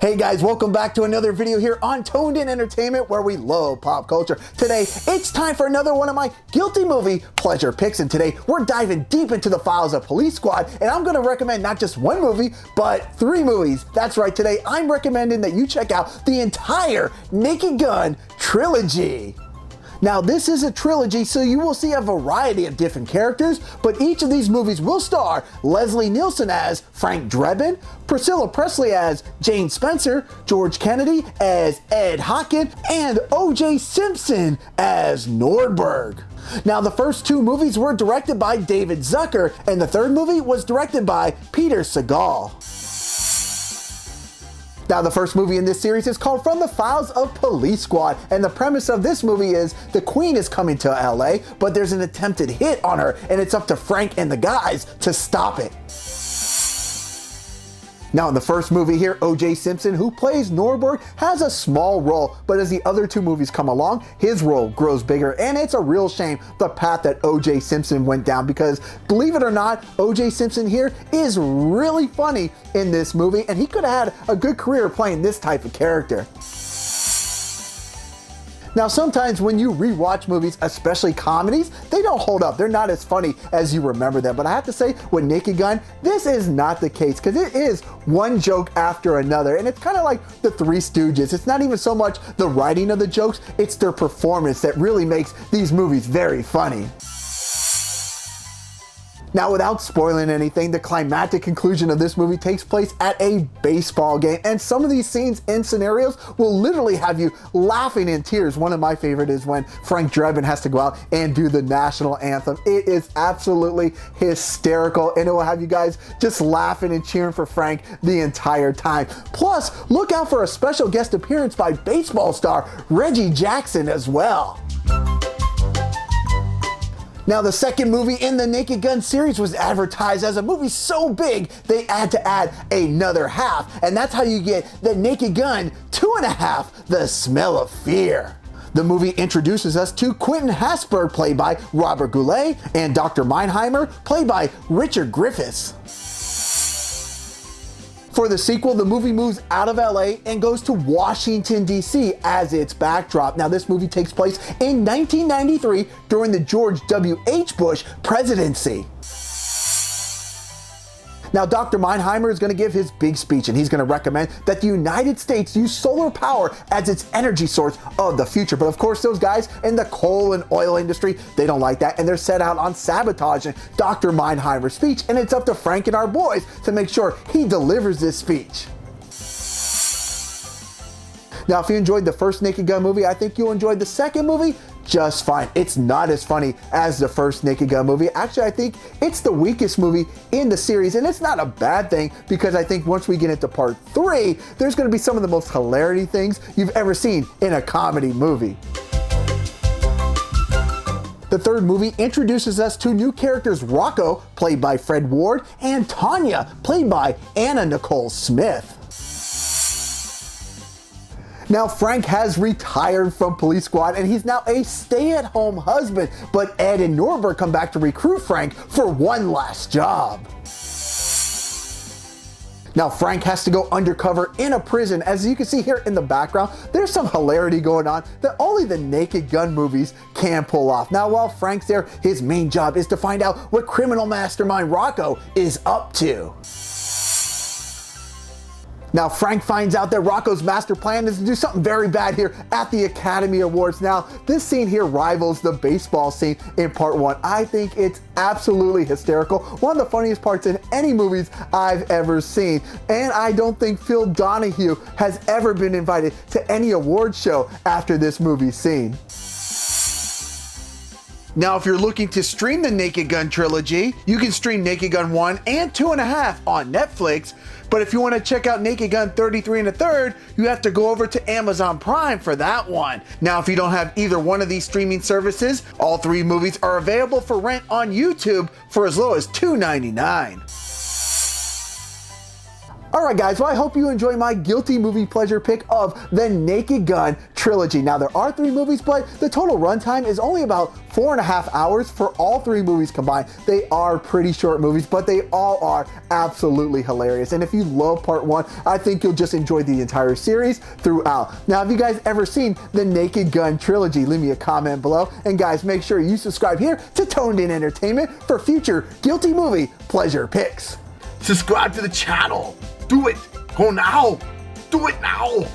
Hey guys, welcome back to another video here on Toned In Entertainment, where we love pop culture. Today, it's time for another one of my guilty movie pleasure picks, and today we're diving deep into the files of Police Squad, and I'm going to recommend not just one movie, but 3 movies. That's right, today I'm recommending that you check out the entire Naked Gun Trilogy. Now, this is a trilogy, so you will see a variety of different characters, but each of these movies will star Leslie Nielsen as Frank Drebin, Priscilla Presley as Jane Spencer, George Kennedy as Ed Hocken, and O.J. Simpson as Nordberg. Now, the first 2 movies were directed by David Zucker, and the third movie was directed by Peter Segal. Now, the first movie in this series is called From the Files of Police Squad, and the premise of this movie is the Queen is coming to LA, but there's an attempted hit on her, and it's up to Frank and the guys to stop it. Now, in the first movie here, O.J. Simpson, who plays Nordberg, has a small role, but as the other 2 movies come along, his role grows bigger, and it's a real shame the path that O.J. Simpson went down, because believe it or not, O.J. Simpson here is really funny in this movie, and he could have had a good career playing this type of character. Now, sometimes when you rewatch movies, especially comedies, they don't hold up. They're not as funny as you remember them. But I have to say, with Naked Gun, this is not the case, because it is one joke after another. And it's kind of like the Three Stooges. It's not even so much the writing of the jokes, it's their performance that really makes these movies very funny. Now, without spoiling anything, the climactic conclusion of this movie takes place at a baseball game, and some of these scenes and scenarios will literally have you laughing in tears. One of my favorite is when Frank Drebin has to go out and do the national anthem. It is absolutely hysterical, and it will have you guys just laughing and cheering for Frank the entire time. Plus, look out for a special guest appearance by baseball star Reggie Jackson as well. Now, the second movie in the Naked Gun series was advertised as a movie so big they had to add another half, and that's how you get the Naked Gun 2.5, The Smell of Fear. The movie introduces us to Quentin Hasburg, played by Robert Goulet, and Dr. Meinheimer, played by Richard Griffiths. For the sequel, the movie moves out of LA and goes to Washington, D.C. as its backdrop. Now, this movie takes place in 1993 during the George W.H. Bush presidency. Now, Dr. Meinheimer is going to give his big speech, and he's going to recommend that the United States use solar power as its energy source of the future. But of course, those guys in the coal and oil industry, they don't like that, and they're set out on sabotaging Dr. Meinheimer's speech, and it's up to Frank and our boys to make sure he delivers this speech. Now, if you enjoyed the first Naked Gun movie, I think you'll enjoy the second movie just fine. It's not as funny as the first Naked Gun movie. Actually, I think it's the weakest movie in the series, and it's not a bad thing, because I think once we get into part 3, there's going to be some of the most hilarious things you've ever seen in a comedy movie. The third movie introduces us to new characters Rocco, played by Fred Ward, and Tanya, played by Anna Nicole Smith. Now, Frank has retired from Police Squad, and he's now a stay-at-home husband, but Ed and Nordberg come back to recruit Frank for one last job. Now, Frank has to go undercover in a prison. As you can see here in the background, there's some hilarity going on that only the Naked Gun movies can pull off. Now, while Frank's there, his main job is to find out what criminal mastermind Rocco is up to. Now, Frank finds out that Rocco's master plan is to do something very bad here at the Academy Awards. Now, this scene here rivals the baseball scene in part 1. I think it's absolutely hysterical. One of the funniest parts in any movies I've ever seen. And I don't think Phil Donahue has ever been invited to any award show after this movie's scene. Now, if you're looking to stream the Naked Gun trilogy, you can stream Naked Gun 1 and 2.5 on Netflix. But if you want to check out Naked Gun 33 1/3, you have to go over to Amazon Prime for that one. Now, if you don't have either one of these streaming services, all 3 movies are available for rent on YouTube for as low as $2.99. Alright guys, well I hope you enjoy my guilty movie pleasure pick of the Naked Gun Trilogy. Now there are 3 movies, but the total runtime is only about 4.5 hours for all 3 movies combined. They are pretty short movies, but they all are absolutely hilarious. And if you love part 1, I think you'll just enjoy the entire series throughout. Now, have you guys ever seen the Naked Gun Trilogy? Leave me a comment below. And guys, make sure you subscribe here to Toned In Entertainment for future guilty movie pleasure picks. Subscribe to the channel. Do it. Go now. Do it now.